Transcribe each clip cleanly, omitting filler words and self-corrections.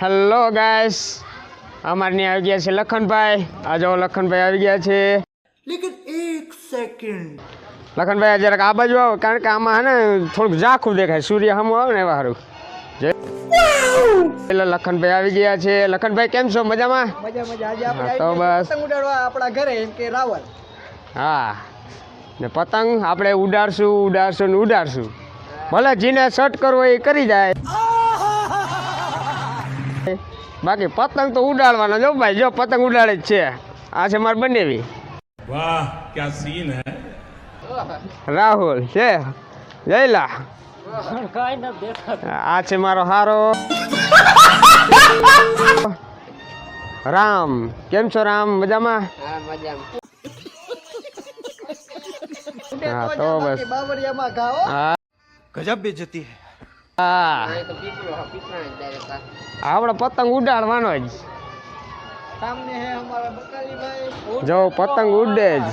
Hello guys, અમારે ત્યાં આવી ગયા છે લખનભાઈ. આ જો લખનભાઈ આવી ગયા છે. लेकिन एक सेकंड લખનભાઈ જરાક આ બાજુ આવો, કારણ કે આમાં હે ને થોડુંક ઝાંખું દેખાય, સૂર્ય સામું આવે ને એવા સારું. એટલે લખનભાઈ આવી ગયા છે. લખનભાઈ કેમ છો? મજામાં? મજા મજા. આજે હા, આપણે તો બસ. પતંગ ઉડાડવા આપણા ઘરે એમ કે રાવલ. હા, ને પતંગ આપણે ઉડાડશું ને ઉડાડશું. ભલે જીને શર્ટ કરવો એ કરી જાય, બાકી પતંગ તો ઉડાડવાના. જો ભાઈ, જો પતંગ ઉડાડે જ છે. આ છે મારે બંનેવી. वाह क्या सीन है। રાહુલ છે, જયલા. આ છે મારો હારો રામ. કેમ છો રામ? મજામાં? હા, તો બસ. બાવળિયામાં ઘાઓ. હા ગજબ બેજતી હે. હા, આપણે પતંગ ઉડાડવાનો જ. સામને હે હમારા બકાલી ભાઈ. જો પતંગ ઉડે જ.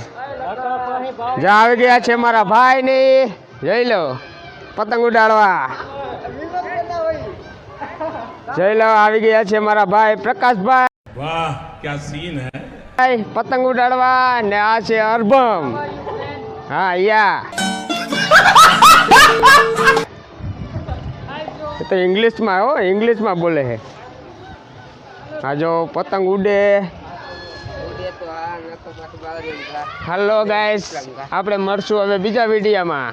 જો આવી ગયા છે મારા ભાઈ ને, જઈ લો પતંગ ઉડાડવા. જઈ લો, આવી ગયા છે મારા ભાઈ પ્રકાશભાઈ. वाह क्या सीन है। પતંગ ઉડાડવા. ને આ છે અર્ભમ. હા યા, એ તો ઇંગ્લિશમાં હો, ઇંગ્લિશમાં બોલે છે. હા જો પતંગ ઉડે. હાલો ગાઈસ, આપણે મળશું હવે બીજા વિડીયોમાં.